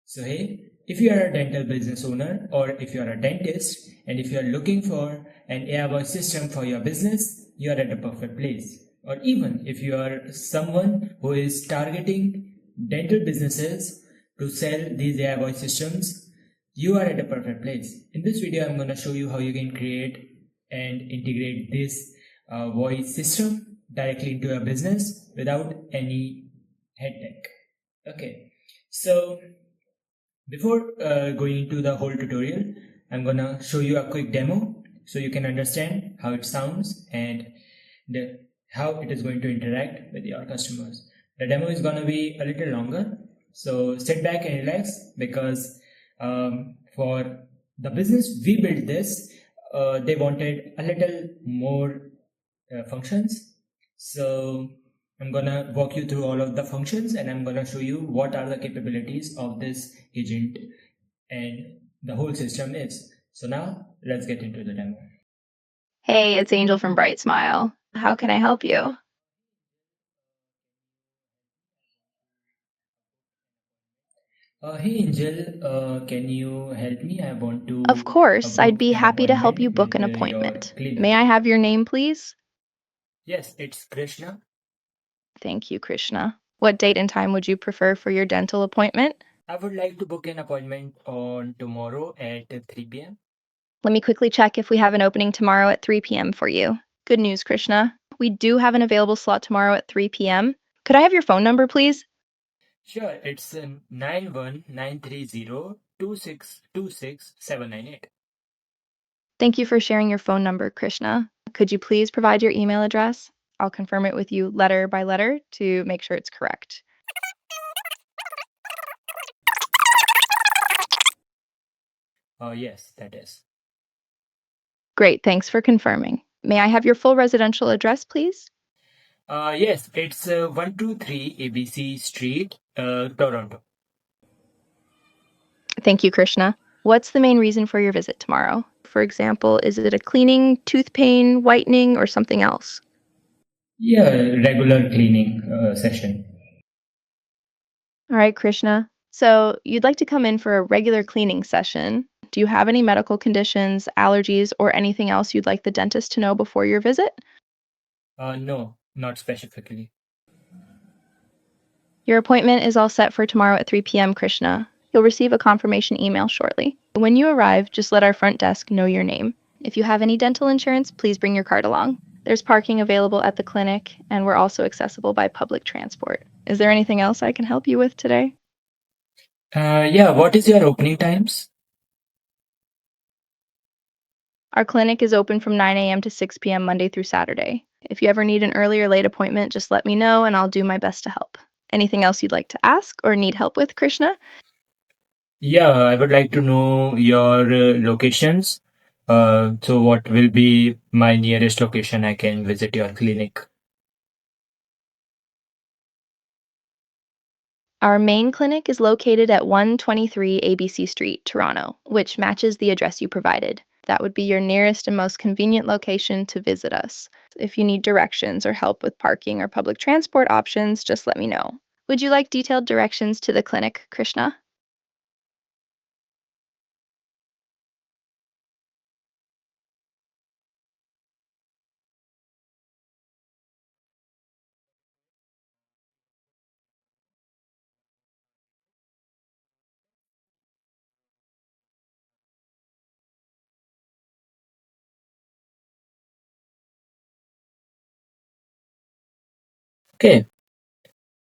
So hey, if you are a dental business owner or if you are a dentist and if you are looking for an AI voice system for your business, you are at the perfect place. Or even if you are someone who is targeting dental businesses to sell these AI voice systems, you are at the perfect place. In this video, I'm going to show you how you can create and integrate this voice system directly into your business without any headache. Okay, so before going into the whole tutorial, I'm gonna show you a quick demo so you can understand how it sounds and how it is going to interact with your customers. The demo is gonna be a little longer, so sit back and relax because for the business we built this, they wanted a little more functions. So I'm gonna walk you through all of the functions and I'm gonna show you what are the capabilities of this agent and the whole system is. So now let's get into the demo. Hey, it's Angel from Bright Smile. How can I help you? Hey Angel, can you help me? I want Of to course, I'd book be an happy to help you appointment book with an your appointment. May clinic. I have your name, please? Yes, it's Krishna. Thank you, Krishna. What date and time would you prefer for your dental appointment? I would like to book an appointment on tomorrow at 3 p.m. Let me quickly check if we have an opening tomorrow at 3 p.m. for you. Good news, Krishna. We do have an available slot tomorrow at 3 p.m. Could I have your phone number, please? Sure, it's 91930262678. Thank you for sharing your phone number, Krishna. Could you please provide your email address? I'll confirm it with you letter by letter to make sure it's correct. Yes, that is. Great, thanks for confirming. May I have your full residential address, please? Yes, it's 123 ABC Street, Toronto. Thank you, Krishna. What's the main reason for your visit tomorrow? For example, is it a cleaning, tooth pain, whitening, or something else? Yeah, regular cleaning session. All right, Krishna. So you'd like to come in for a regular cleaning session. Do you have any medical conditions, allergies, or anything else you'd like the dentist to know before your visit? No, not specifically. Your appointment is all set for tomorrow at 3 p.m., Krishna. You'll receive a confirmation email shortly. When you arrive, just let our front desk know your name. If you have any dental insurance, please bring your card along. There's parking available at the clinic, and we're also accessible by public transport. Is there anything else I can help you with today? Yeah, what is your opening times? Our clinic is open from 9 a.m. to 6 p.m. Monday through Saturday. If you ever need an early or late appointment, just let me know and I'll do my best to help. Anything else you'd like to ask or need help with, Krishna? Yeah, I would like to know your locations. So what will be my nearest location I can visit your clinic? Our main clinic is located at 123 ABC Street, Toronto, which matches the address you provided. That would be your nearest and most convenient location to visit us. If you need directions or help with parking or public transport options, just let me know. Would you like detailed directions to the clinic, Krishna? Okay,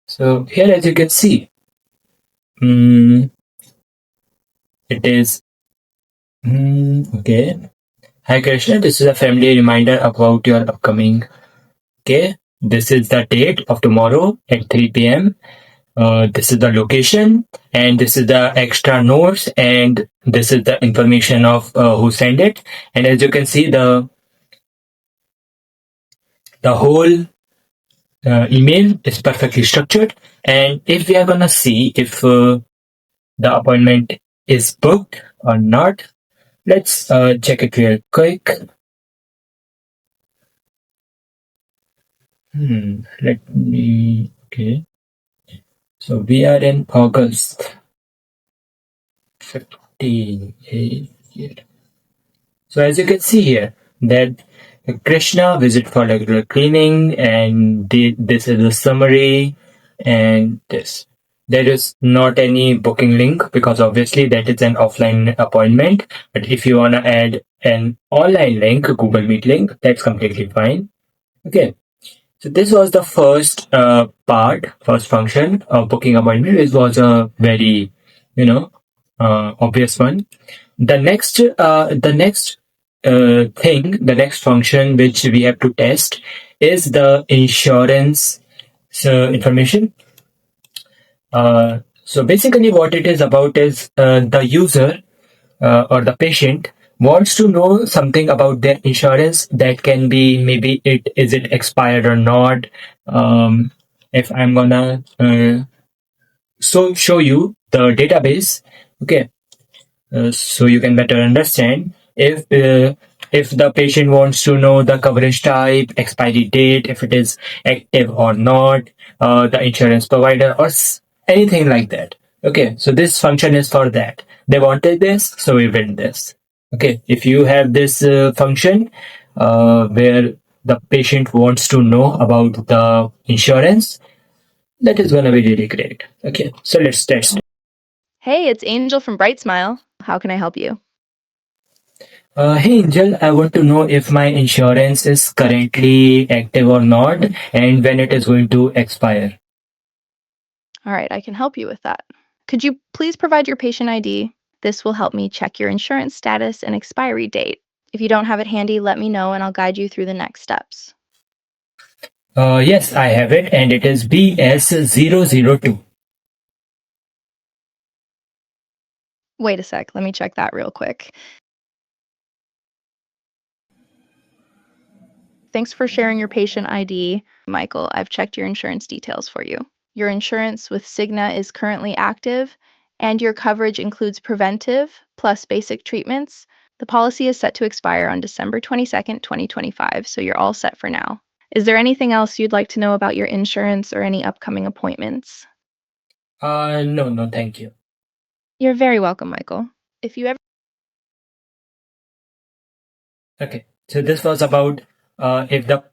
so here as you can see, mm, it is okay. Hi Krishna, this is a family reminder about your upcoming. Okay, this is the date of tomorrow at 3 p.m. This is the location, and this is the extra notes, and this is the information of who sent it. And as you can see, the whole email is perfectly structured. And if we are gonna see if the appointment is booked or not, let's check it real quick. Let me. Okay. So we are in August. 58. So as you can see here, that Krishna visit for regular cleaning, and this is a summary, and this. There is not any booking link because obviously that is an offline appointment. But if you wanna add an online link, Google Meet link, that's completely fine. Okay. So this was the first function of booking appointment. It was a very, you know, obvious one. The next function which we have to test is the insurance information. So basically, what it is about is the user or the patient wants to know something about their insurance. That can be maybe it expired or not. If I'm gonna show you the database, okay, so you can better understand if the patient wants to know the coverage type, expiry date, if it is active or not, the insurance provider, or anything like that. Okay, so this function is for that. They wanted this, so we built this. Okay, if you have this function where the patient wants to know about the insurance, that is gonna be really great. Okay, so let's test. Hey, it's Angel from Bright Smile. How can I help you? Hey Angel, I want to know if my insurance is currently active or not and when it is going to expire. All right, I can help you with that. Could you please provide your patient ID? This will help me check your insurance status and expiry date. If you don't have it handy, let me know and I'll guide you through the next steps. Yes, I have it and it is BS002. Wait a sec, let me check that real quick. Thanks for sharing your patient ID, Michael. I've checked your insurance details for you. Your insurance with Cigna is currently active, and your coverage includes preventive plus basic treatments. The policy is set to expire on December 22nd, 2025, so you're all set for now. Is there anything else you'd like to know about your insurance or any upcoming appointments? No, thank you. You're very welcome, Michael. If you ever Okay, so this was about if the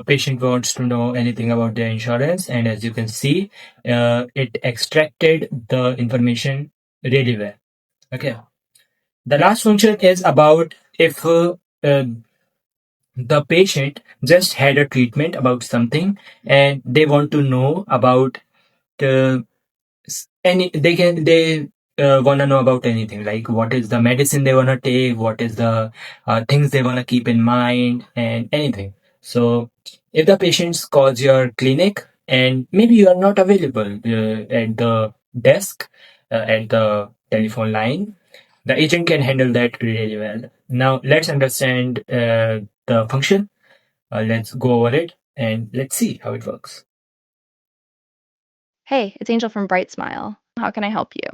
patient wants to know anything about their insurance, and as you can see, it extracted the information really well. Okay, the last function is about if the patient just had a treatment about something and they want to know about the any they want to know about anything, like what is the medicine they want to take, what is the things they want to keep in mind, and anything. So if the patient calls your clinic and maybe you are not available at the desk, at the telephone line, the agent can handle that really well. Now let's understand the function. Let's go over it and let's see how it works. Hey, it's Angel from Bright Smile. How can I help you?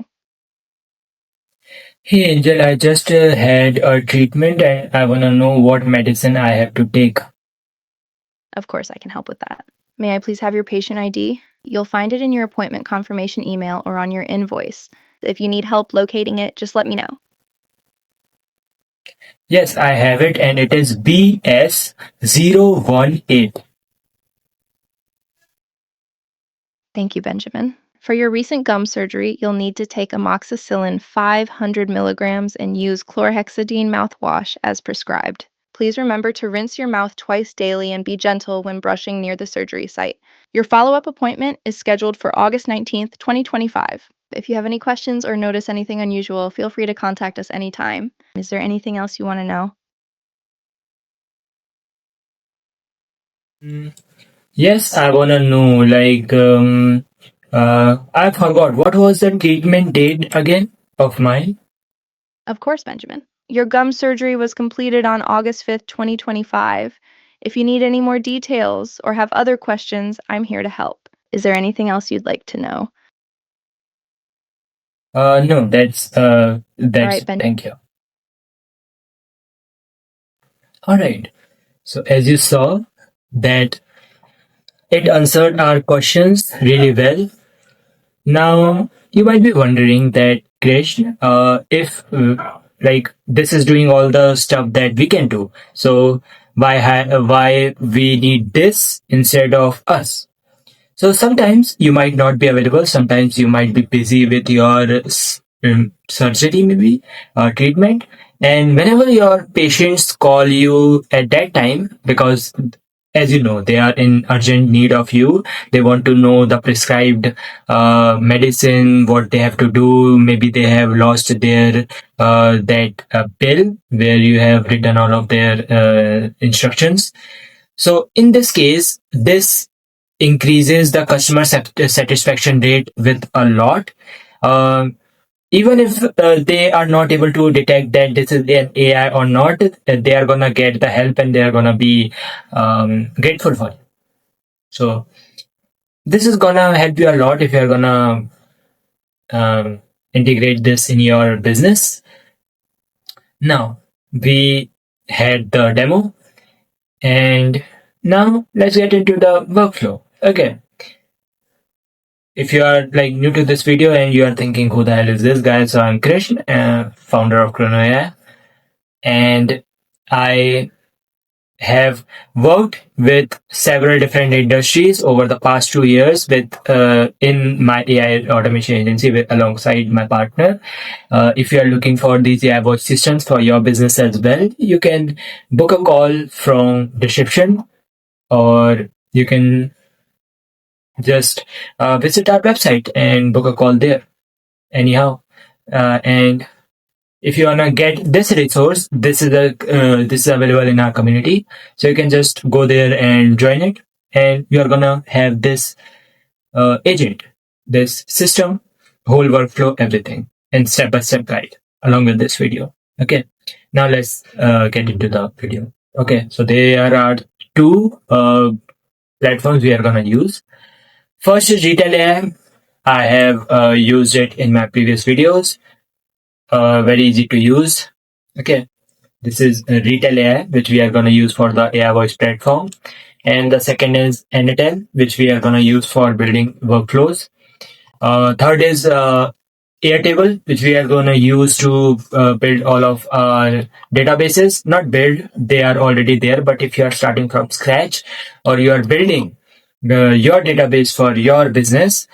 Hey Angel, I just had a treatment and I want to know what medicine I have to take. Of course, I can help with that. May I please have your patient ID? You'll find it in your appointment confirmation email or on your invoice. If you need help locating it, just let me know. Yes, I have it and it is BS018. Thank you, Benjamin. For your recent gum surgery, you'll need to take amoxicillin 500 milligrams and use chlorhexidine mouthwash as prescribed. Please remember to rinse your mouth twice daily and be gentle when brushing near the surgery site. Your follow-up appointment is scheduled for August 19th, 2025. If you have any questions or notice anything unusual, feel free to contact us anytime. Is there anything else you want to know? Yes, I want to know, like, I forgot what was the treatment date again of mine? Of course, Benjamin. Your gum surgery was completed on August 5th, 2025. If you need any more details or have other questions, I'm here to help. Is there anything else you'd like to know? No, All right, Ben. thank you. All right. So as you saw, that it answered our questions really well. Now, you might be wondering that Krish, if like this is doing all the stuff that we can do, so why we need this instead of us? So sometimes you might not be available. Sometimes you might be busy with your surgery, maybe treatment. And whenever your patients call you at that time, because as you know, they are in urgent need of you. They want to know the prescribed medicine, what they have to do. Maybe they have lost their that bill where you have written all of their instructions. So in this case, this increases the customer satisfaction rate with a lot. Um, Even if they are not able to detect that this is an AI or not, they are gonna get the help and they are gonna be grateful for it. So this is gonna help you a lot if you're gonna integrate this in your business. Now we had the demo, and now let's get into the workflow. Okay. If you are like new to this video and you are thinking who the hell is this guy, so I'm Krish, founder of Chrono AI, and I have worked with several different industries over the past 2 years with in my AI automation agency alongside my partner. If you are looking for these AI voice systems for your business as well, you can book a call from description, or you can just visit our website and book a call there. Anyhow, and if you wanna get this resource, this is available in our community, so you can just go there and join it, and you are gonna have this agent, this system, whole workflow, everything, and step-by-step guide along with this video. Okay, now let's get into the video. Okay, so there are two platforms we are gonna use. First is Retell AI. I have used it in my previous videos. Very easy to use. Okay, this is Retell AI, which we are going to use for the AI voice platform. And the second is Retell, which we are going to use for building workflows. Third is Airtable, which we are going to use to build all of our databases. Not build, they are already there. But if you are starting from scratch, or you are building your database for your business,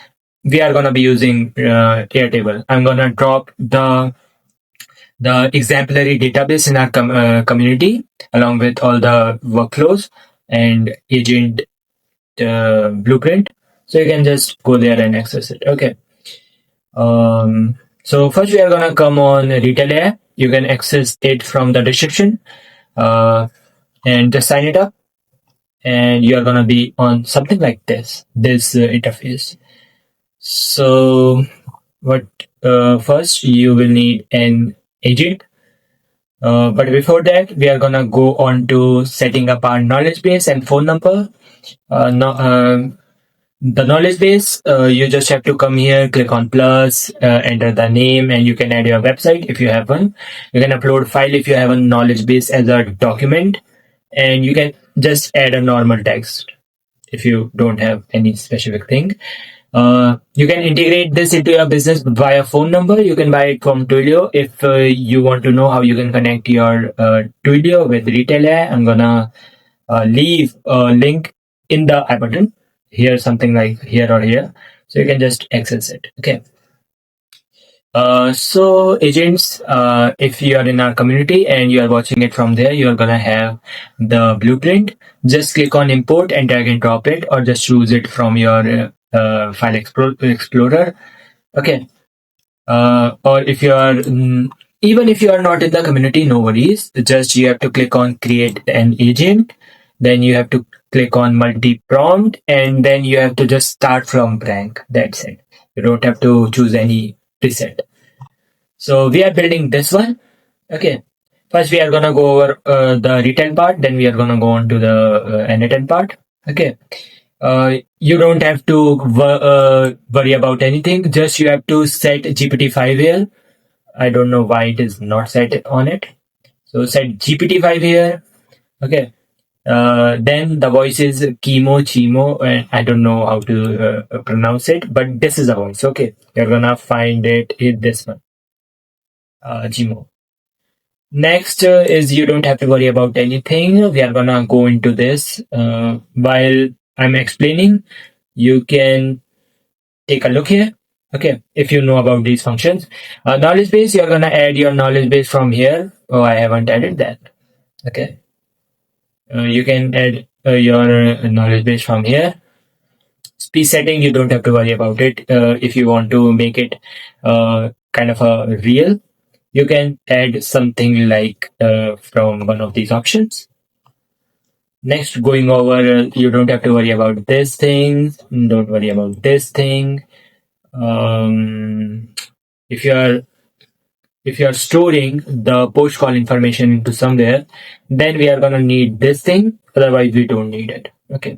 we are going to be using Airtable. I'm going to drop the exemplary database in our community along with all the workflows and agent blueprint, so you can just go there and access it. Okay, so first we are gonna come on Retell AI. You can access it from the description, and just sign it up, and you are gonna be on something like this interface. So what first you will need an agent. But before that, we are gonna go on to setting up our knowledge base and phone number. No, the knowledge base, you just have to come here, click on plus, enter the name, and you can add your website if you have one. You can upload file if you have a knowledge base as a document, and you can just add a normal text if you don't have any specific thing. You can integrate this into your business via phone number. You can buy it from Twilio. If you want to know how you can connect your Twilio with Retell AI, I'm gonna leave a link in the I button here, something like here or here, so you can just access it. Okay. So agents, if you are in our community and you are watching it from there, you are gonna have the blueprint. Just click on import and drag and drop it, or just choose it from your file explorer. Okay. Or if you are even if you are not in the community, no worries. Just you have to click on create an agent, then you have to click on multi-prompt, and then you have to just start from blank. That's it. You don't have to choose any preset. So we are building this one. Okay. First, we are gonna go over the written part. Then we are gonna go on to the annotated part. Okay. You don't have to worry about anything. Just you have to set GPT-5 here. I don't know why it is not set on it. So set GPT-5 here. Okay. Then the voice is Chimo, and I don't know how to pronounce it, but this is a voice. Okay, you're gonna find it in this one. Gmo. Next is you don't have to worry about anything. We are gonna go into this while I'm explaining. You can take a look here. Okay, if you know about these functions. Knowledge base, you're gonna add your knowledge base from here. Oh, I haven't added that. Okay, you can add your knowledge base from here. Speed setting, you don't have to worry about it. If you want to make it kind of a real, you can add something like from one of these options. Next, going over, you don't have to worry about this thing. Don't worry about this thing. If you're storing the post call information into somewhere, then we are gonna need this thing. Otherwise, we don't need it. Okay.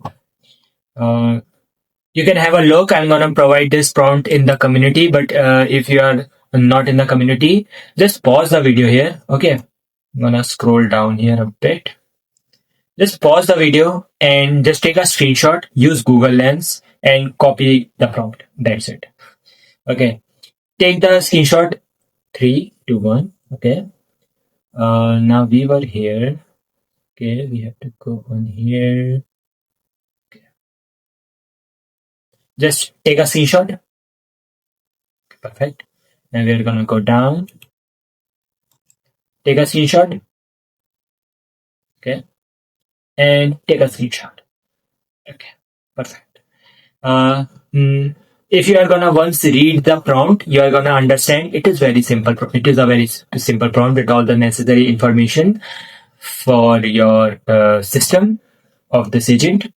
You can have a look. I'm gonna provide this prompt in the community, but if you are not in the community, just pause the video here. Okay. I'm gonna scroll down here a bit. Just pause the video and just take a screenshot. Use Google Lens and copy the prompt. That's it. Okay. Take the screenshot. 3, 2, 1. Okay. Now we were here. Okay, we have to go on here. Okay. Just take a screenshot. Perfect. Now we're gonna go down. Take a screenshot. Okay. And take a screenshot. Okay. Perfect. If you are gonna once read the prompt, you are gonna understand it is very simple. It is a very simple prompt with all the necessary information for your system of this agent.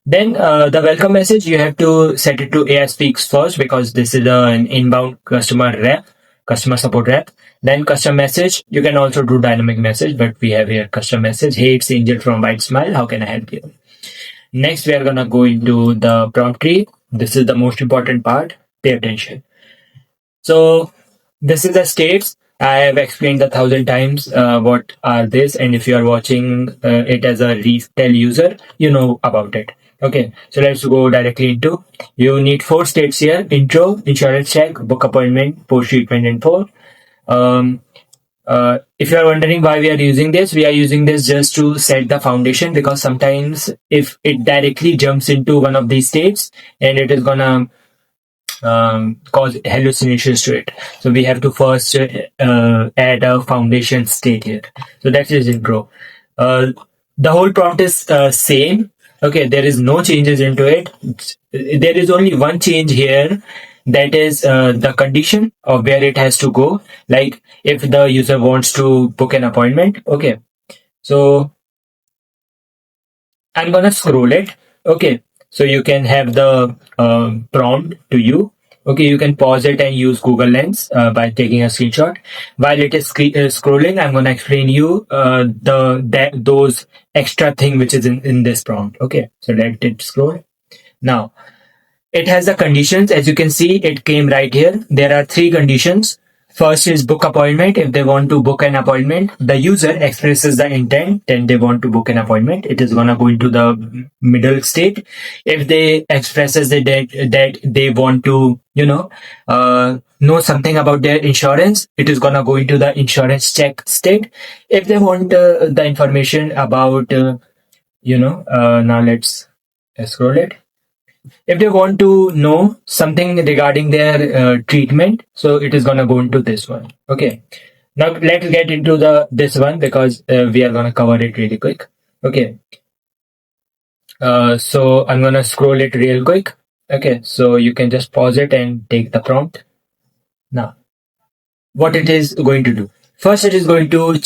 Then the welcome message, you have to set it to AI Speaks first because this is an inbound customer support rep. Then custom message, you can also do dynamic message, but we have here custom message. Hey, it's Angel from White Smile. How can I help you? Next, we are gonna go into the prompt tree. This is the most important part. Pay attention. So this is the states. I have explained 1,000 times what are this, and if you are watching it as a Retell user, you know about it. Okay, so let's go directly into. You need 4 states here: intro, insurance check, book appointment, post treatment info. If you are wondering why we are using this, we are using this just to set the foundation, because sometimes if it directly jumps into one of these states, and it is gonna cause hallucinations to it. So we have to first add a foundation state here. So that is intro. The whole prompt is same. Okay, there is no changes into it. There is only one change here. That is the condition of where it has to go. Like if the user wants to book an appointment. Okay, so I'm gonna scroll it. Okay, so you can have the prompt to you. Okay, you can pause it and use Google Lens by taking a screenshot. While it is scrolling, I'm gonna explain you those extra thing which is in this prompt. Okay, so let it scroll. Now it has the conditions. As you can see, it came right here. There are 3 conditions. First is book appointment. If they want to book an appointment, the user expresses the intent, then they want to book an appointment. It is gonna go into the middle state. If they expresses that they want to, know something about their insurance, it is gonna go into the insurance check state. If they want the information about, now let's scroll it. If they want to know something regarding their treatment, so it is gonna go into this one. Okay, now let's get into this one because we are gonna cover it really quick. Okay, so I'm gonna scroll it real quick. Okay, so you can just pause it and take the prompt. Now what it is going to do. First, it is going to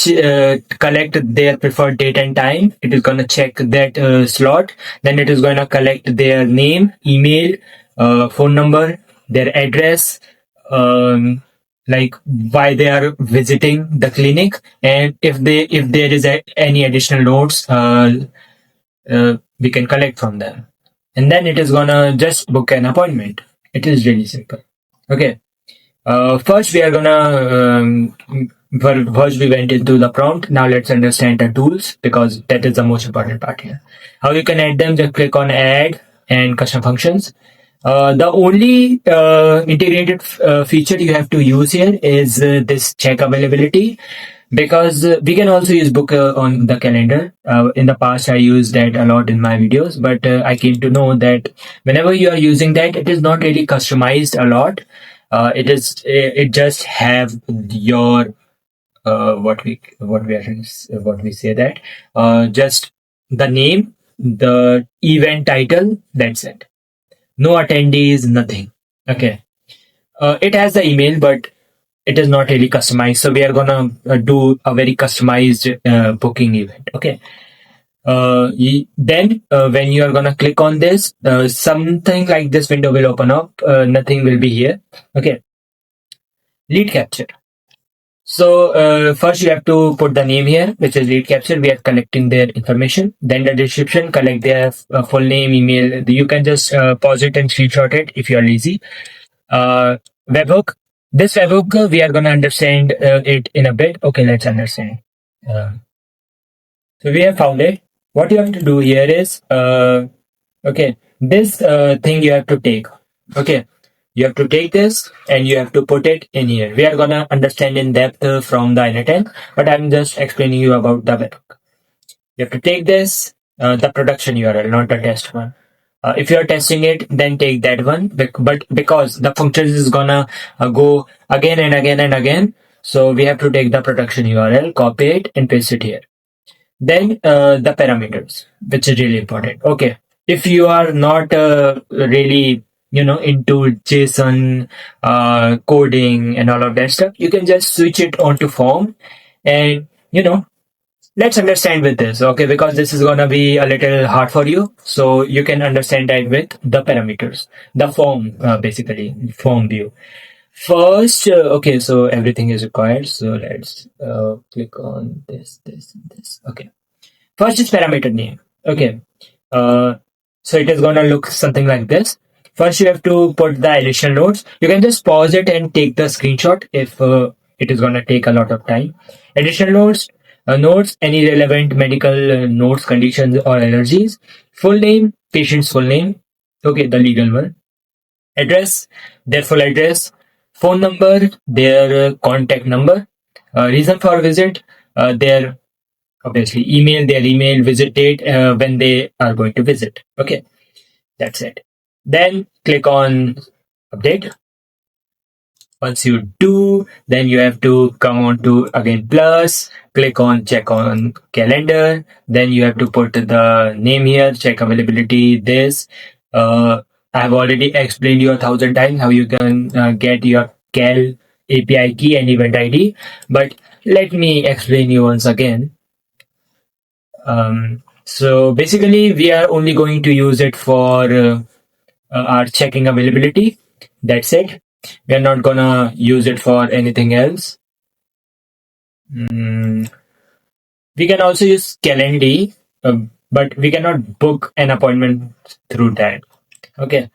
collect their preferred date and time. It is going to check that slot. Then it is going to collect their name, email, phone number, their address, like why they are visiting the clinic, and if there is any additional notes, we can collect from them. And then it is going to just book an appointment. It is really simple. Okay. First, we are first we went into the prompt. Now let's understand the tools because that is the most important part here. How you can add them? Just click on add and custom functions. The only integrated feature you have to use here is this check availability, because we can also use book on the calendar. In the past, I used that a lot in my videos, but I came to know that whenever you are using that, it is not really customized a lot. It just have your what we say that just the name, the event title, that's it. No attendees, nothing. Okay. It has the email, but it is not really customized. So we are gonna do a very customized booking event. Okay. Then when you are gonna click on this, something like this window will open up. Nothing will be here. Okay. Lead capture. So first you have to put the name here, which is lead capture. We are collecting their information. Then the description, collect their full name, email. You can just pause it and screenshot it if you are lazy. Webhook. This webhook, we are going to understand it in a bit. Okay, let's understand. Uh, so we have found it. What you have to do here is, okay, this thing you have to take. Okay, you have to take this and you have to put it in here. We are going to understand in depth from the INET, but I'm just explaining you about the webhook. You have to take this, the production URL, not the test one. If you are testing it, then take that one. But because the functions is gonna go again and again and again, so we have to take the production URL, copy it, and paste it here. Then the parameters, which is really important. Okay, if you are not really into JSON coding and all of that stuff, you can just switch it onto form, and let's understand with this, okay, because this is gonna be a little hard for you, so you can understand that with the parameters, the form, basically form view. First, okay, so everything is required, so let's click on this and this. Okay, first is parameter name. Okay, uh, so it is gonna look something like this. First, you have to put the additional notes. You can just pause it and take the screenshot if it is gonna take a lot of time. Additional notes, any relevant medical notes, conditions, or allergies. Full name, patient's full name. Okay, the legal one. Address, their full address. Phone number, their contact number. Reason for visit, their obviously email, their email, visit date, when they are going to visit. Okay, that's it. Then click on update. Once you do, then you have to come on to again plus, click on check on calendar. Then you have to put the name here, check availability, this. I have already explained you 1,000 times how you can get your Cal API key and event ID. But let me explain you once again. So basically, we are only going to use it for our checking availability. That's it. We are not gonna use it for anything else. We can also use Calendly, but we cannot book an appointment through that. Okay.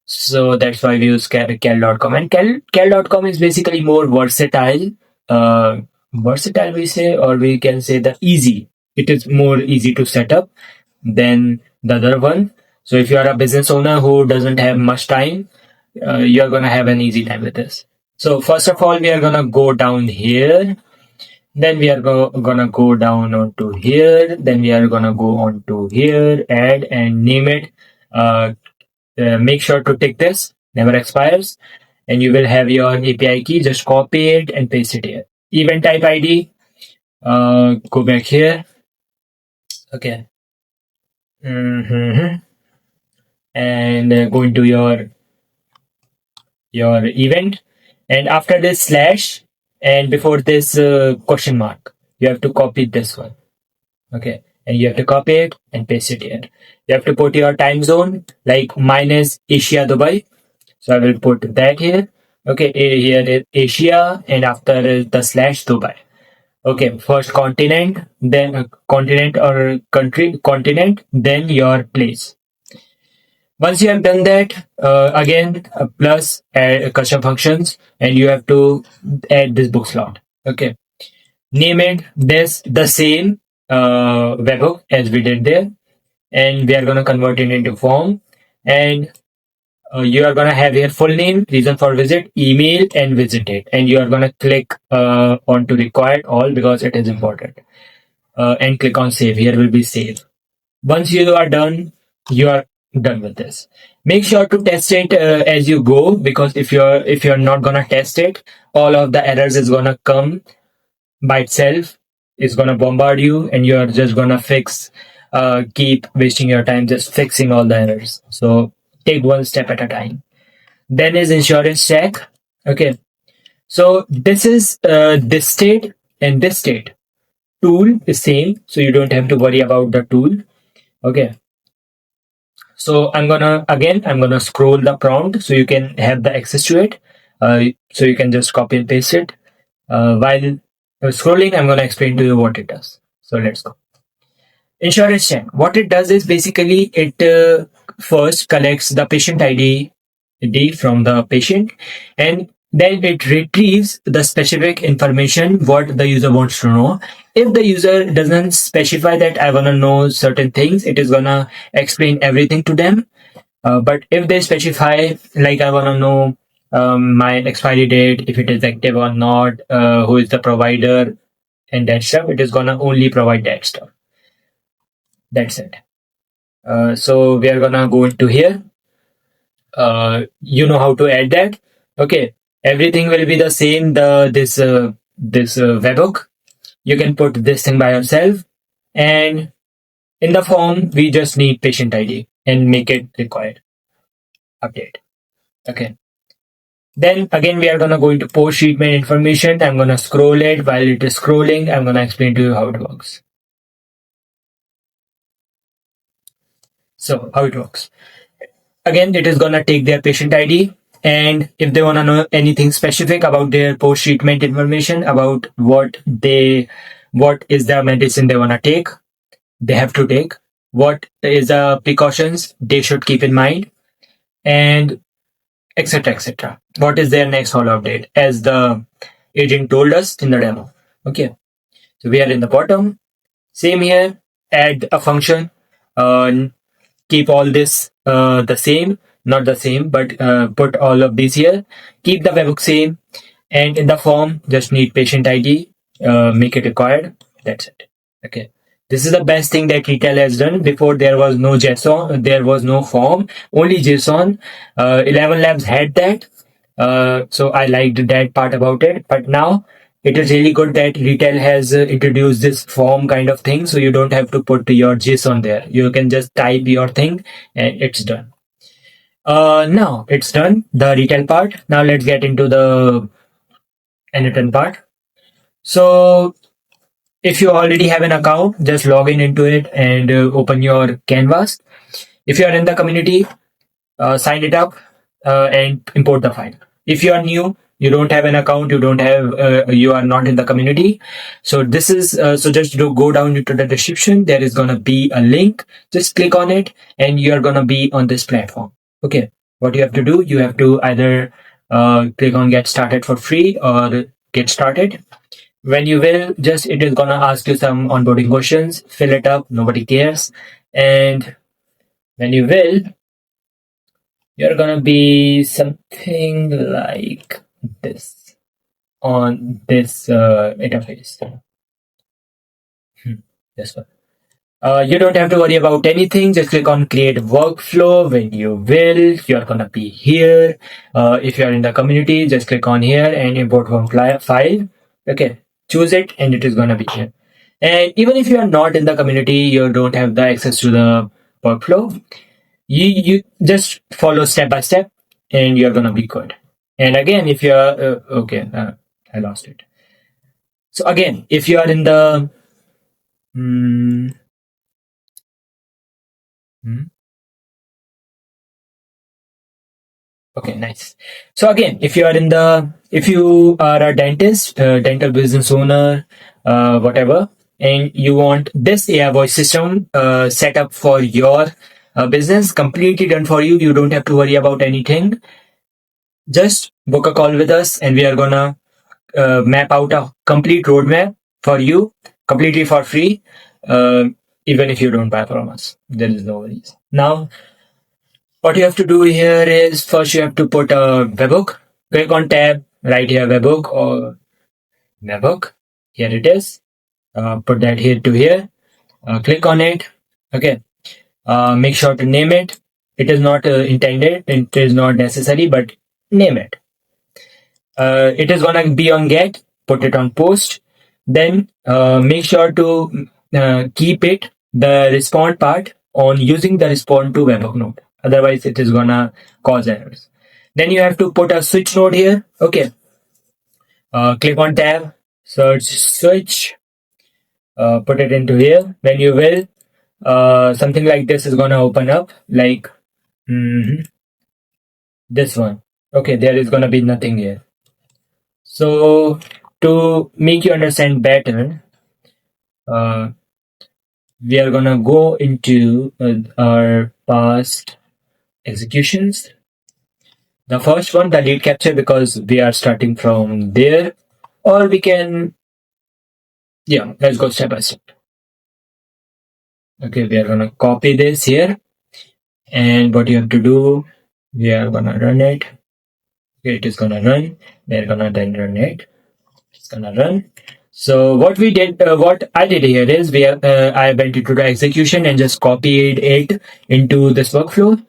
So that's why we use cal.com. And cal.com is basically more versatile. Versatile, we say, or we can say the easy. It is more easy to set up than the other one. So if you are a business owner who doesn't have much time, you're going to have an easy time with this. So first of all, we are going to go down here. Then we are gonna go down onto here. Then we are gonna go onto here, add and name it. Make sure to tick this, never expires, and you will have your API key. Just copy it and paste it here. Event type ID, go back here. Okay. And go into your event, and after this slash and before this question mark, you have to copy this one. Okay, and you have to copy it and paste it here. You have to put your time zone, like mine is Asia Dubai, so I will put that here. Okay, here is Asia, and after the slash Dubai. Okay, first continent, then continent or country, continent, then your place. Once you have done that, again plus add custom functions, and you have to add this book slot. Okay, name it this the same webhook as we did there, and we are going to convert it into form, and You are going to have your full name, reason for visit, email, and visit date. And you are going to click on to required all because it is important. And click on save. Here will be save. Once you are done, you are done with this. Make sure to test it as you go, because if you're not gonna test it, all of the errors is gonna come by itself. It's gonna bombard you, and you're just gonna keep wasting your time just fixing all the errors. So take one step at a time. Then is insurance check. Okay, so this is this state and this state. Tool is same, so you don't have to worry about the tool. Okay, so I'm gonna scroll the prompt so you can have the access to it. So you can just copy and paste it. While scrolling, I'm gonna explain to you what it does. So let's go. Insurance check. What it does is basically it first collects the patient ID from the patient, and then it retrieves the specific information what the user wants to know. If the user doesn't specify that I wanna know certain things, it is gonna explain everything to them. But if they specify, like I wanna know my expiry date, if it is active or not, who is the provider, and that stuff, it is gonna only provide that stuff. That's it. So we are gonna go into here. You know how to add that. Okay, everything will be the same. This webhook. You can put this thing by yourself, and in the form we just need patient ID and make it required. Update. Okay. Then again we are gonna go into post treatment information. I'm gonna scroll it. While it is scrolling, I'm gonna explain to you how it works. So how it works. Again, it is gonna take their patient ID, and if they wanna know anything specific about their post treatment information, about what is the medicine they wanna take, they have to take, what is the precautions they should keep in mind, and etc. etc. What is their next follow update, as the agent told us in the demo. Okay, so we are in the bottom. Same here. Add a function. Keep all this the same, not the same, but put all of these here. Keep the webhook same, and in the form, just need patient ID. Make it required. That's it. Okay. This is the best thing that Retell has done. Before there was no JSON, there was no form, only JSON. 11 Labs had that, so I liked that part about it. But now it is really good that Retell has introduced this form kind of thing, so you don't have to put your JSON there. You can just type your thing and it's done. Now it's done, the Retell part. Now let's get into the Annotate part. So if you already have an account, just log in into it and open your canvas. If you are in the community, sign it up and import the file. If you are new, you don't have an account, you are not in the community. So this is so just go down into the description. There is gonna be a link. Just click on it, and you are gonna be on this platform. Okay. What you have to do, you have to either click on get started for free or get started. When you will, just it is gonna ask you some onboarding questions. Fill it up. Nobody cares. And when you will, you're gonna be something like this on this interface. This one. You don't have to worry about anything. Just click on create workflow. When you will, you're gonna be here. If you're in the community, just click on here and import from file. Okay, choose it, and it is gonna be here. And even if you are not in the community, you don't have the access to the workflow. You just follow step by step, and you're gonna be good. And again, if you're I lost it. So again, if you are in the okay, nice. So again, if you are a dentist, dental business owner, whatever, and you want this AI voice system set up for your business, completely done for you. You don't have to worry about anything. Just book a call with us, and we are gonna map out a complete roadmap for you, completely for free. Uh, Even if you don't buy from us, there is no worries. Now, What you have to do here is first you have to put a webhook. Click on tab, right here webhook or webhook. Here it is. Put that here to here. Click on it. Okay. Make sure to name it. It is not intended. It is not necessary, but name it. It is gonna be on get. Put it on post. Then make sure to keep it the respond part on using the respond to webhook node. Otherwise, it is gonna cause errors. Then you have to put a switch node here. Okay. Click on tab, search switch, put it into here. When you will, something like this is gonna open up, like this one. Okay, there is gonna be nothing here. So to make you understand better, uh, we are gonna go into our past executions. The first one, the lead capture, because we are starting from there, or we can, yeah, let's go step by step. Okay, we are gonna copy this here, and what you have to do, we are gonna run it. Okay, it is gonna run. We are gonna then run it. It's gonna run. So what we did, what I did here is I went into the execution and just copied it into this workflow.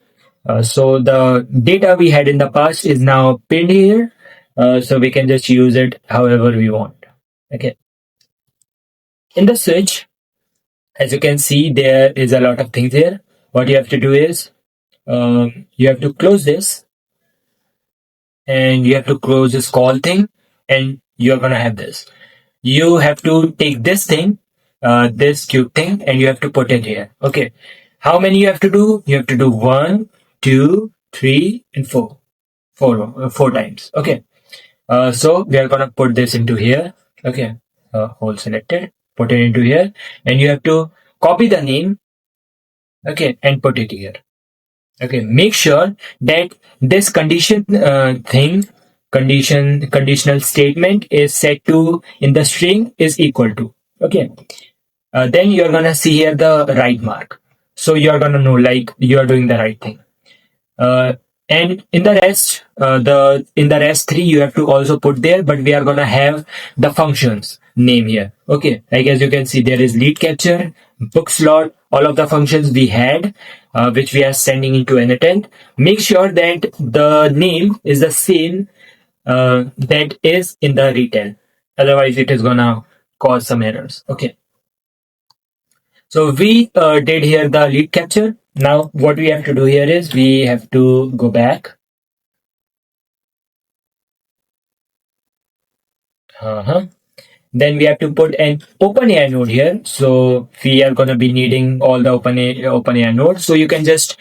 So the data we had in the past is now pinned here. So we can just use it however we want. Okay. In the switch, as you can see, there is a lot of things here. What you have to do is you have to close this and you have to close this call thing and you're gonna have this. You have to take this thing, this cube thing, and you have to put it here. Okay. How many you have to do? You have to do 1, 2, 3, and 4. Four times. Okay. So we are gonna put this into here. Okay. Whole selected. Put it into here, and you have to copy the name. Okay, and put it here. Okay. Make sure that this conditional statement is set to in the string is equal to. Okay. Then you're gonna see here the right mark. So you're gonna know like you are doing the right thing. And in the rest, in the rest three you have to also put there, but we are gonna have the functions name here. Okay, like as you can see, there is lead capture, book slot, all of the functions we had, which we are sending into an intent. Make sure that the name is the same that is in the Retell. Otherwise, it is gonna cause some errors. Okay. So we did here the lead capture. Now what we have to do here is we have to go back. Then we have to put an OpenAI node here. So we are going to be needing all the OpenAI nodes. So you can just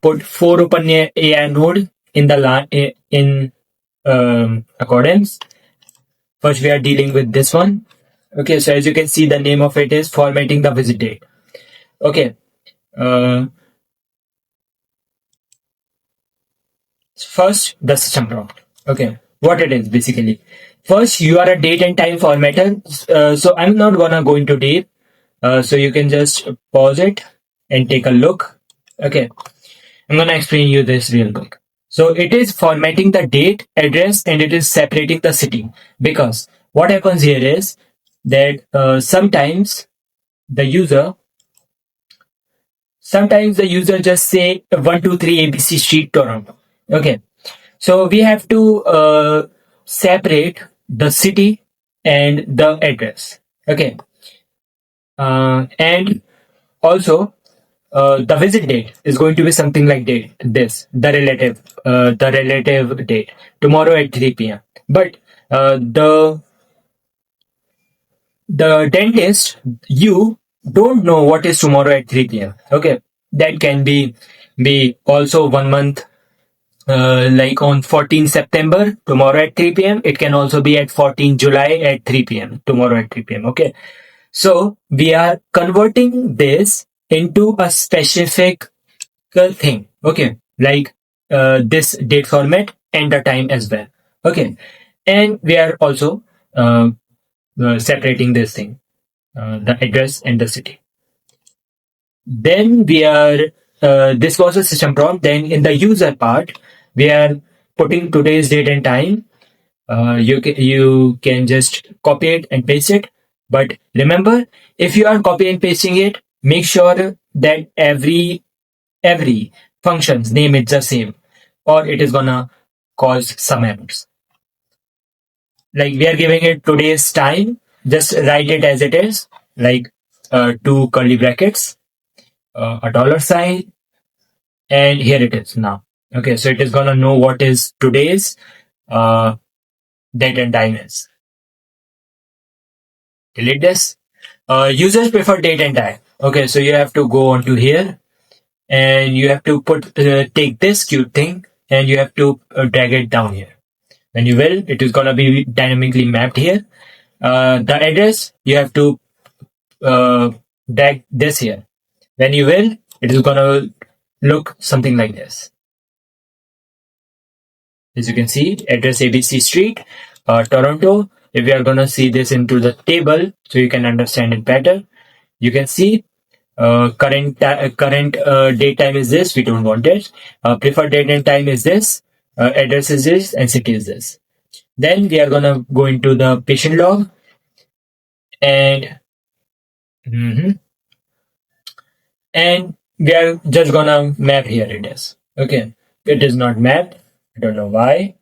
put 4 OpenAI node in the in accordance. First we are dealing with this one. Okay, so as you can see, the name of it is formatting the visit date. Okay. First, the system prompt. Okay, what it is basically. First, you are a date and time formatter. So I'm not gonna go into deep. So you can just pause it and take a look. Okay, I'm gonna explain you this real quick. So it is formatting the date, address, and it is separating the city. Because what happens here is that sometimes the user just say 123 ABC Street, Toronto. Okay, so we have to separate the city and the address. Okay, and also the visit date is going to be something like the relative date tomorrow at 3 p.m. But the dentist, you don't know what is tomorrow at 3 p.m. Okay, that can be also 1 month, like on 14 September, tomorrow at 3 p.m. It can also be at 14 July at 3 p.m. Tomorrow at 3 p.m. Okay. So we are converting this into a specific thing. Okay. Like this date format and the time as well. Okay. And we are also separating this thing, the address and the city. Then we are this was a system prompt. Then in the user part, we are putting today's date and time. You can just copy it and paste it. But remember, if you are copy and pasting it, make sure that every function's name is the same, or it is gonna cause some errors. Like we are giving it today's time, just write it as it is, like two curly brackets, a dollar sign, and here it is now. Okay, so it is gonna know what is today's uh, date and time is. Delete this. Users prefer date and time. Okay, so you have to go onto here and you have to take this cute thing and you have to drag it down here. When you will, it is gonna be dynamically mapped here. The address, you have to drag this here. When you will, it is gonna look something like this. As you can see, address ABC Street, Toronto. If we are gonna see this into the table, so you can understand it better, you can see current date time is this. We don't want it. Preferred date and time is this. Address is this, and city is this. Then we are gonna go into the patient log, and and we are just gonna map here. It is okay. It is not mapped. I don't know why.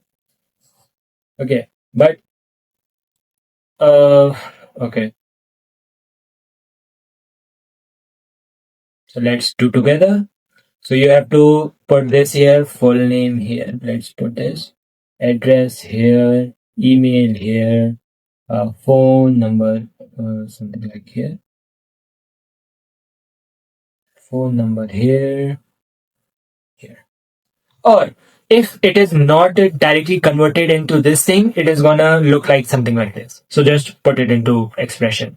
Okay, but okay. So let's do together. So you have to put this here, full name here. Let's put this address here, email here, phone number, something like here. Phone number here, here. Or if it is not directly converted into this thing, it is gonna look like something like this. So just put it into expression.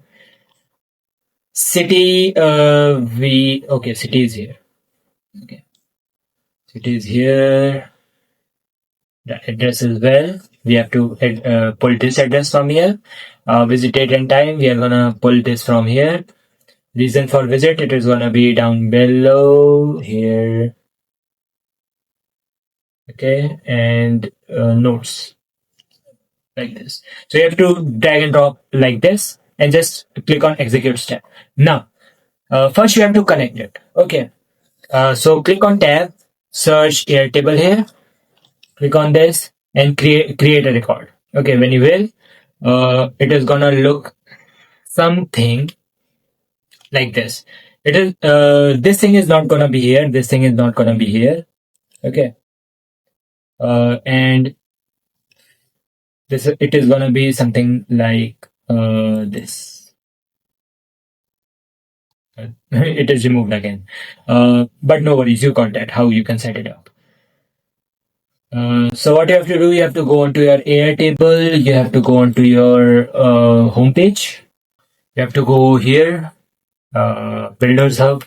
City, okay, city is here. Okay, city is here. The address as well. We have to pull this address from here. Visit date and time. We are gonna pull this from here. Reason for visit. It is gonna be down below here. Okay, and notes like this. So you have to drag and drop like this, and just click on execute step. Now, first you have to connect it. Okay. So click on tab, search Airtable here. Click on this and create a record. Okay, when you will, it is gonna look something like this. It is this thing is not gonna be here. This thing is not gonna be here. Okay, and this it is gonna be something like this. It is removed again, but no worries. You got that. How you can set it up. So what you have to do, you have to go onto your Airtable. You have to go onto your homepage. You have to go here, Builders Hub.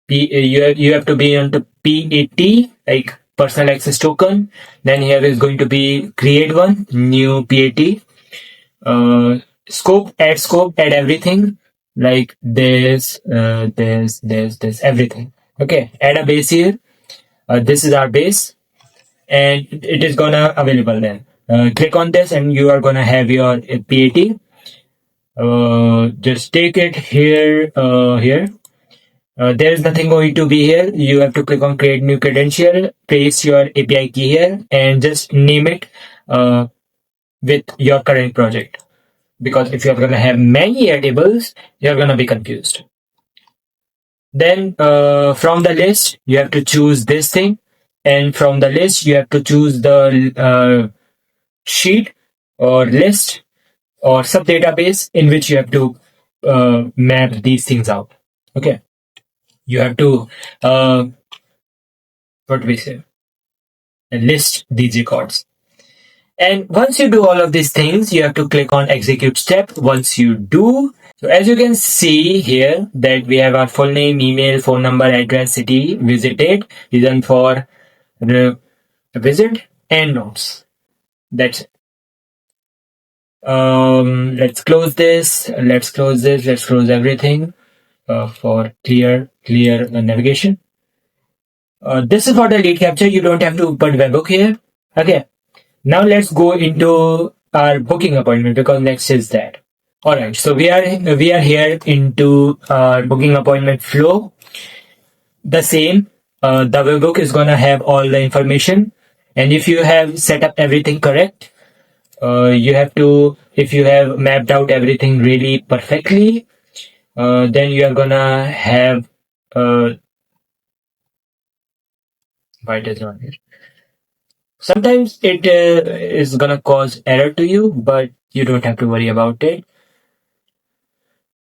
You have to be on the PAT, like personal access token. Then here is going to be create one, new PAT. Scope, add everything like this, this, everything. Okay, add a base here. This is our base, and it is gonna available then. Click on this, and you are gonna have your PAT. Just take it here, here. There is nothing going to be here. You have to click on create new credential, paste your API key here, and just name it with your current project. Because if you're going to have many tables, you're going to be confused. Then from the list, you have to choose this thing. And from the list, you have to choose the sheet or list or sub database in which you have to map these things out. Okay. You have to, what do we say? List these records. And once you do all of these things, you have to click on execute step. Once you do, so as you can see here that we have our full name, email, phone number, address, city, visit date, reason for the visit, and notes. That's it. Let's close this. Let's close this. Let's close everything for clear navigation. This is for the lead capture. You don't have to put webhook here. Okay. Now let's go into our booking appointment because next is that. All right. So we are here into our booking appointment flow. The same. The webhook is gonna have all the information, and if you have set up everything correct, you have to. If you have mapped out everything really perfectly, then you are gonna have. Why it is not here? Sometimes it is gonna cause error to you, but you don't have to worry about it.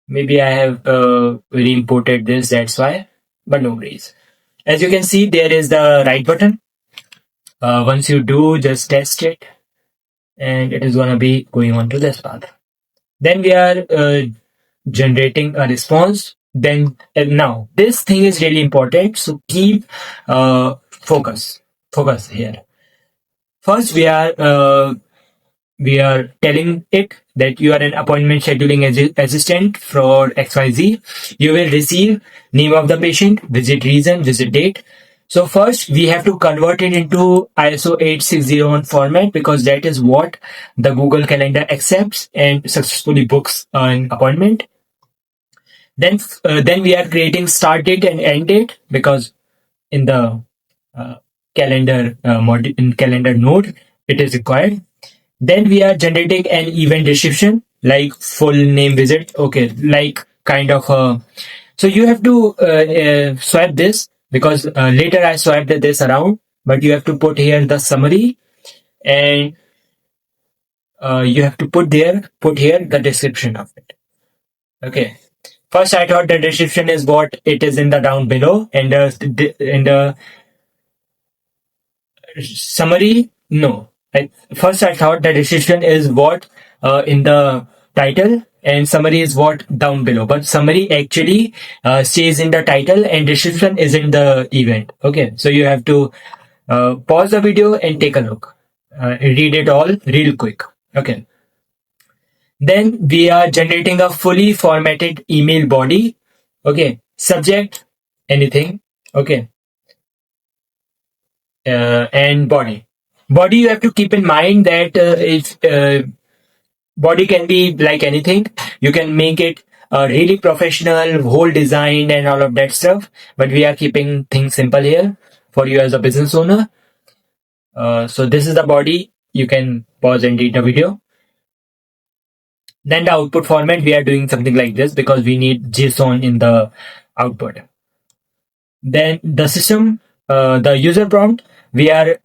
Maybe I have re-imported this, that's why, but no worries. As you can see, there is the right button. Once you do, just test it, and it is gonna be going on to this path. Then we are generating a response. Then now this thing is really important, so keep focus here. First, we are telling it that you are an appointment scheduling assistant for XYZ. You will receive name of the patient, visit reason, visit date. So first we have to convert it into ISO 8601 format because that is what the Google Calendar accepts and successfully books an appointment. Then we are creating start date and end date because in the calendar in calendar node it is required. Then we are generating an event description like full name visit. Okay, like kind of a. So you have to swap this because later I swapped this around, but you have to put here the summary and you have to put here the description of it. Okay. First, I thought the description is what it is in the down below, and the summary. No. First, I thought the description is what in the title, and summary is what down below. But summary actually stays in the title, and description is in the event. Okay, so you have to pause the video and take a look, read it all real quick. Okay. Then we are generating a fully formatted email body. Okay, subject anything. Okay, and body. Body, you have to keep in mind that if body can be like anything, you can make it really professional, whole design and all of that stuff. But we are keeping things simple here for you as a business owner. So this is the body. You can pause and read the video. Then the output format, we are doing something like this because we need JSON in the output. Then the system, the user prompt, we are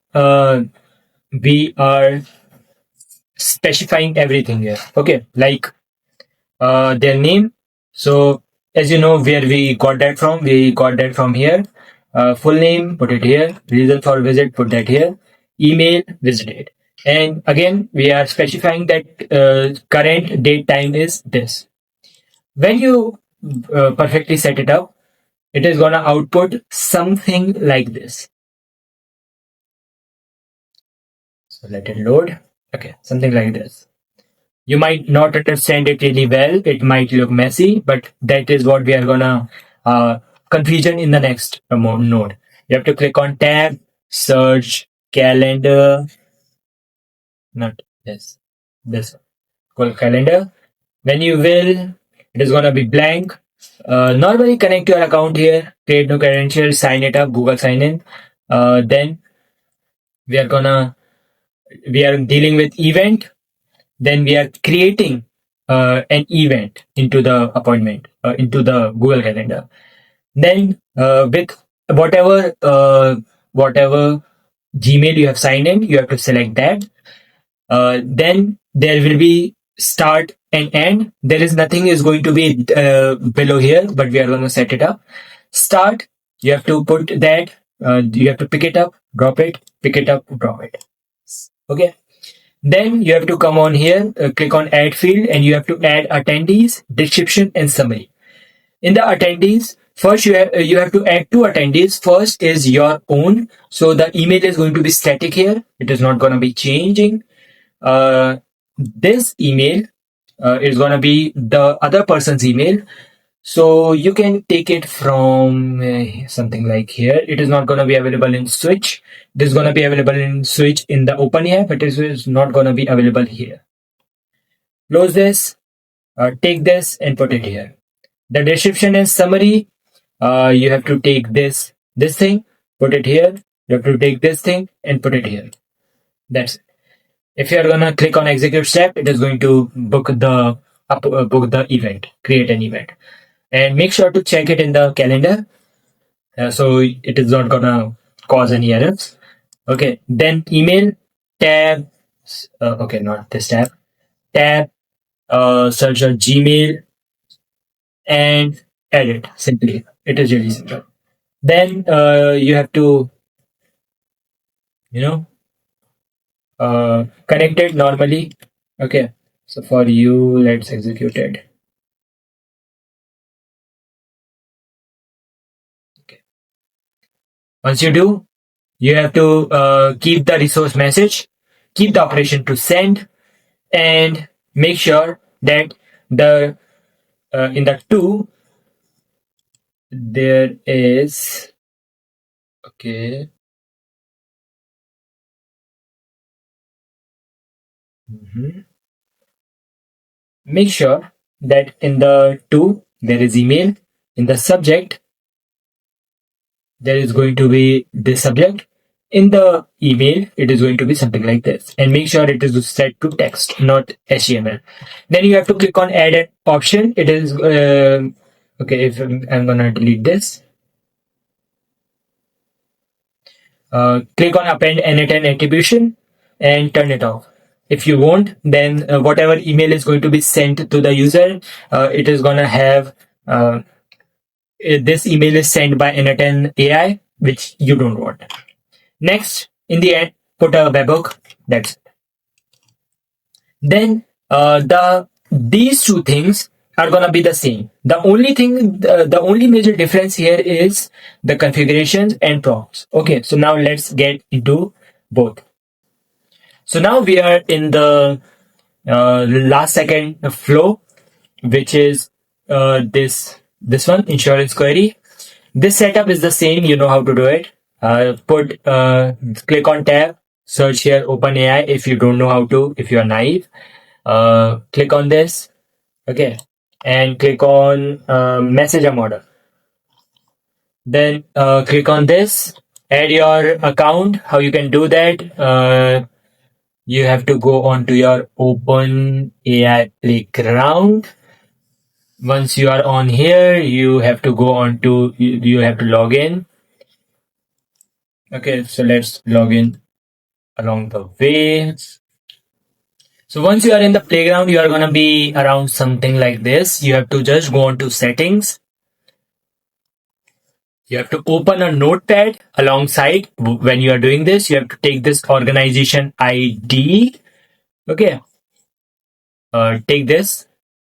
specifying everything here. Okay, like their name. So as you know where we got that from here. Full name, put it here. Reason for visit, put that here. Email, visited. And again, we are specifying that current date time is this. When you perfectly set it up, it is gonna output something like this. So let it load. Okay, something like this. You might not understand it really well. It might look messy, but that is what we are gonna confusion in the next node. You have to click on tab, search, calendar, not this, this call calendar. When you will, it is gonna be blank. Normally connect your account here, create new credentials, sign it up, Google sign in. Then we are dealing with event. Then we are creating an event into the appointment, into the Google Calendar. Then with whatever Gmail you have signed in, you have to select that. Then there will be start and end. There is nothing is going to be below here, but we are going to set it up. Start, you have to put that. You have to pick it up, drop it, pick it up, drop it. Okay. Then you have to come on here, click on add field, and you have to add attendees, description, and summary. In the attendees, first you have to add two attendees. First is your own. So the email is going to be static here. It is not going to be changing. this email is going to be the other person's email. So you can take it from something like here. It is not going to be available in Switch. This is going to be available in Switch in the OpenAI, but it is not going to be available here. Close this, take this and put it here. The Receptionist summary, you have to take this thing, put it here. You have to take this thing and put it here. That's it. If you are gonna click on execute step, it is going to book the book the event, create an event, and make sure to check it in the calendar, so it is not gonna cause any errors. Okay, then email tab. Okay, not this tab. Search on Gmail and edit simply. It is really simple. Then you have to, you know, connect it normally. Okay, so for you, let's execute it. Okay. Once you do, you have to keep the resource message, keep the operation to send, and make sure that the in the two there is okay. Mhm. Make sure that in the two there is email. In the subject, there is going to be this subject. In the email, it is going to be something like this. And make sure it is set to text, not HTML. Then you have to click on add an option. It is, okay, if I'm going to delete this. Click on append n10 attribution and turn it off. If you won't, then whatever email is going to be sent to the user, it is going to have this email is sent by n10 AI, which you don't want. Next, in the end, put a webhook. That's it. Then these two things are gonna be the same. The only major difference here is the configurations and prompts. Okay, so now let's get into both. So now we are in the last second flow, which is this one, insurance query. This setup is the same. You know how to do it. Click on tab, search here OpenAI if you don't know how to, if you are naive. Click on this, okay, and click on messenger model. Then click on this, add your account. How you can do that? You have to go on to your OpenAI playground. Once you are on here, you have to go on to, you have to log in. Okay, so let's log in along the way. So once you are in the playground, you are going to be around something like this. You have to just go on to settings. You have to open a notepad alongside. When you are doing this, you have to take this organization ID. Okay. Take this,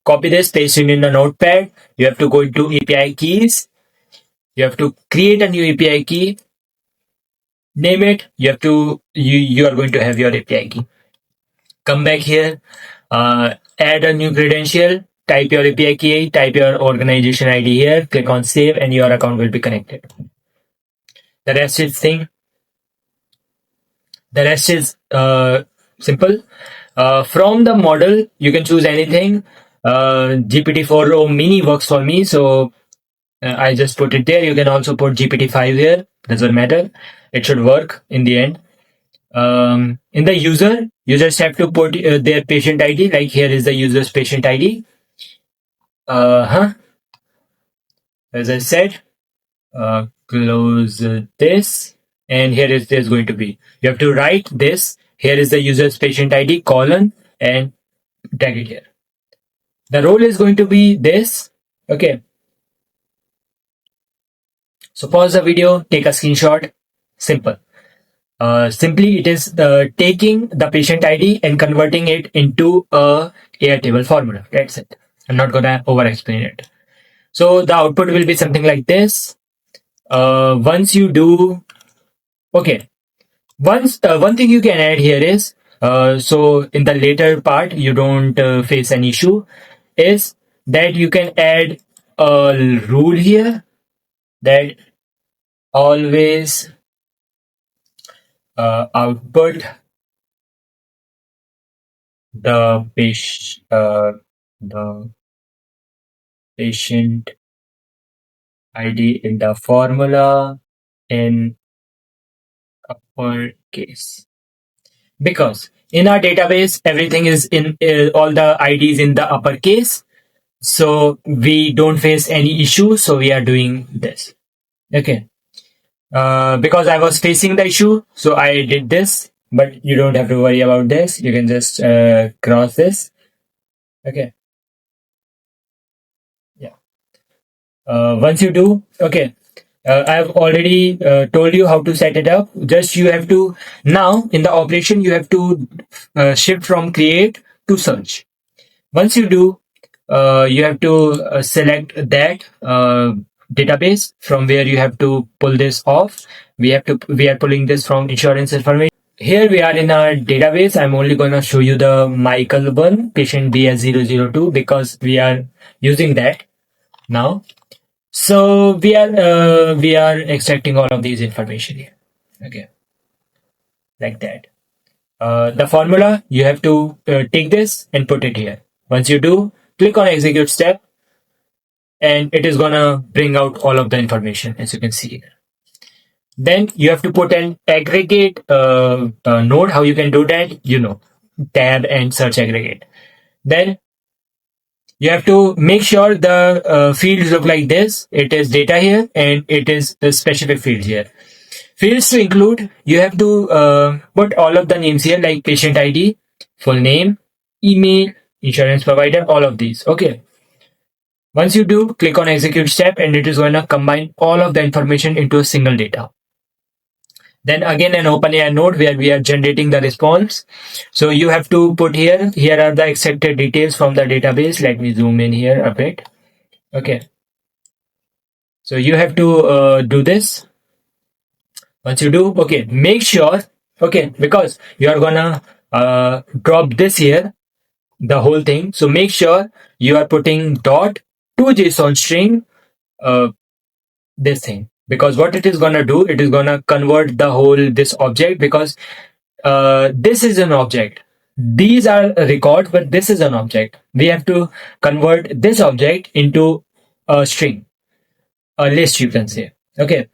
copy this, paste it in the notepad. You have to go into API keys. You have to create a new API key. Name it. You are going to have your API key. Come back here, add a new credential, type your API key, type your organization ID here, click on save, and your account will be connected. The rest is simple. From the model, you can choose anything. GPT-4o mini works for me, so I just put it there. You can also put GPT-5 here. Doesn't matter. It should work in the end. In the user, you just have to put their patient ID. Like here is the user's patient ID. As I said, close this, and here is there's going to be. You have to write this. Here is the user's patient ID colon and tag it here. The role is going to be this. Okay. So pause the video, take a screenshot. Simple. Simply, it is taking the patient ID and converting it into a Airtable formula. That's it. I'm not gonna over explain it. So the output will be something like this. Once you do, okay. One thing you can add here is so in the later part you don't face an issue, is that you can add a rule here that always output the the patient ID in the formula in uppercase, because in our database everything is in all the IDs in the uppercase, so we don't face any issue, so we are doing this. Okay, because I was facing the issue, so I did this, but you don't have to worry about this. You can just cross this. Okay, yeah. Once you do, okay, I've already told you how to set it up. Just you have to, now in the operation you have to shift from create to search. Once you do, you have to select that database from where you have to pull this off. We are pulling this from insurance information. Here we are in our database. I'm only going to show you the Michael one, patient BS002, because we are using that now. So we are extracting all of these information here. Okay, like that. The formula, you have to take this and put it here. Once you do, click on execute step, and it is gonna bring out all of the information, as you can see here. Then you have to put an aggregate node. How you can do that? You know, tab and search aggregate. Then you have to make sure the fields look like this. It is data here, and it is a specific field here. Fields to include, you have to put all of the names here, like patient ID, full name, email, insurance provider, all of these. Okay. Once you do, click on execute step, and it is going to combine all of the information into a single data. Then again, an OpenAI node where we are generating the response. So you have to put here are the extracted details from the database. Let me zoom in here a bit. Okay. So you have to do this. Once you do, okay, make sure, okay, because you are gonna drop this here, the whole thing. So make sure you are putting dot to JSON string this thing, because what it is gonna do, it is gonna convert the whole this object, because this is an object. These are records, but this is an object. We have to convert this object into a string, a list, you can say. Okay.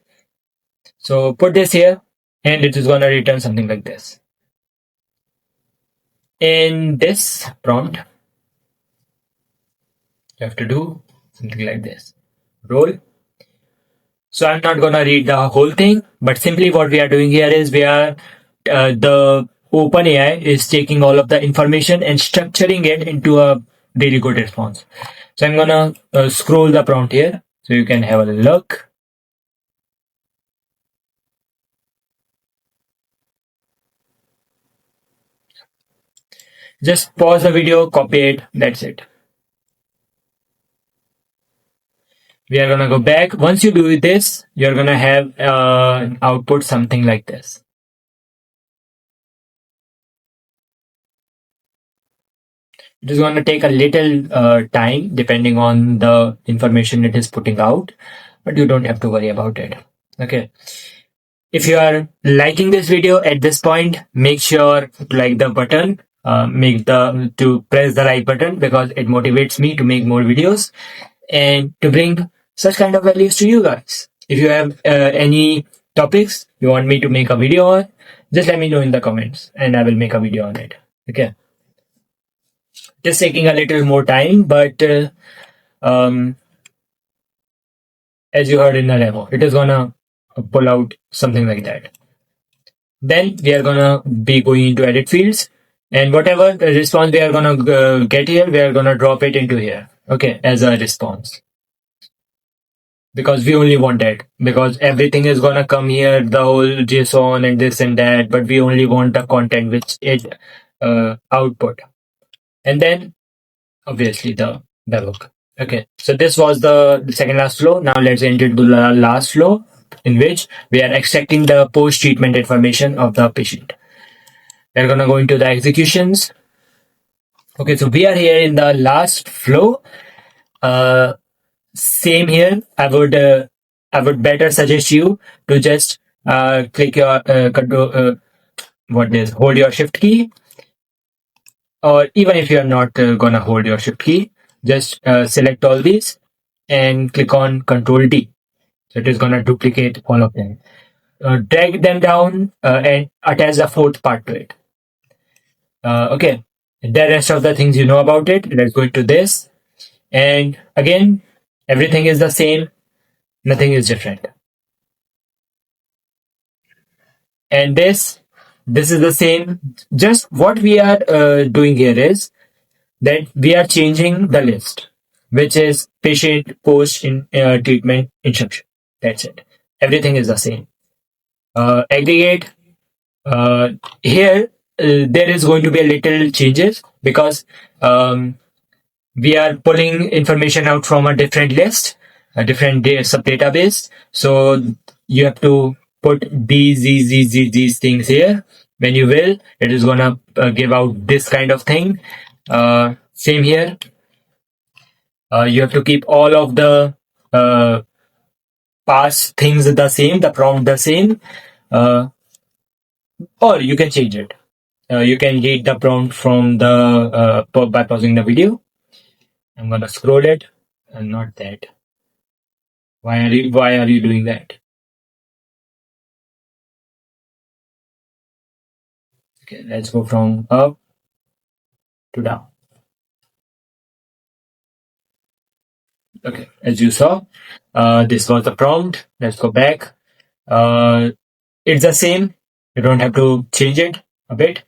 So put this here, and it is going to return something like this. In this prompt, you have to do something like this. Roll. So I'm not going to read the whole thing, but simply what we are doing here is we are the OpenAI is taking all of the information and structuring it into a really good response. So I'm going to scroll the prompt here so you can have a look. Just pause the video, copy it, that's it. We are going to go back. Once you do this, you're going to have output something like this. It is going to take a little time depending on the information it is putting out, but you don't have to worry about it. Okay. If you are liking this video at this point, make sure to like the button, to press the like button, because it motivates me to make more videos and to bring such kind of values to you guys. If you have any topics you want me to make a video on, just let me know in the comments and I will make a video on it. Okay. Just taking a little more time, but as you heard in the demo, it is gonna pull out something like that. Then we are gonna be going into edit fields, and whatever the response we are gonna get here, we are gonna drop it into here. Okay, as a response, because we only want that, because everything is gonna come here, the whole JSON and this and that, but we only want the content which it output, and then obviously the hook. Okay, so this was the second last flow. Now let's enter into the last flow, in which we are extracting the post-treatment information of the patient. We're going to go into the executions. Okay, so we are here in the last flow. Same here. I would better suggest you to just click your control. Hold your shift key, or even if you are not gonna hold your shift key, just select all these and click on Control D. So it is gonna duplicate all of them. Drag them down and attach the fourth part to it. Okay, the rest of the things you know about it. Let's go into this, and again, everything is the same. Nothing is different. And this is the same. Just what we are doing here is that we are changing the list, which is patient post in treatment instruction. That's it. Everything is the same. Aggregate uh, here. There is going to be a little changes because um, we are pulling information out from a different list, a different sub database. So you have to put these things here. When you will, it is gonna give out this kind of thing. Same here. You have to keep all of the past things the same, the prompt the same, or you can change it. You can read the prompt from the by pausing the video. I'm gonna scroll it, and not that. Why are you doing that? Okay, let's go from up to down. Okay, as you saw, this was the prompt. Let's go back. It's the same. You don't have to change it a bit.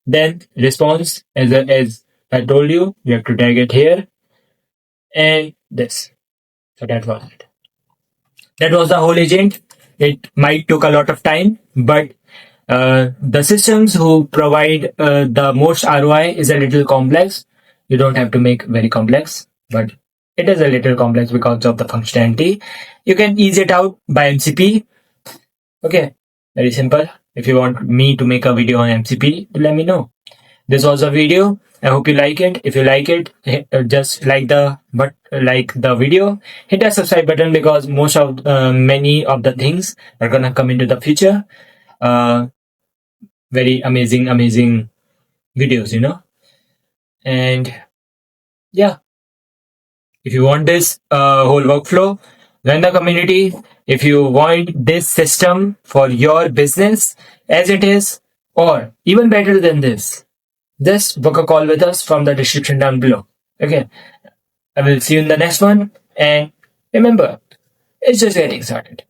Then response, as I told you, you have to drag it here and this. So that was it. That was the whole agent. It might took a lot of time, but the systems who provide the most ROI is a little complex. You don't have to make very complex, but it is a little complex because of the functionality. You can ease it out by MCP. Okay, very simple. If you want me to make a video on MCP, let me know. This was a video. I hope you like it. If you like it, just like the video. Hit that subscribe button because many of the things are gonna come into the future. Very amazing videos, And yeah, if you want this whole workflow, join the community. If you want this system for your business as it is, or even better than this, just book a call with us from the description down below. Okay, I will see you in the next one. And remember, it's just getting started.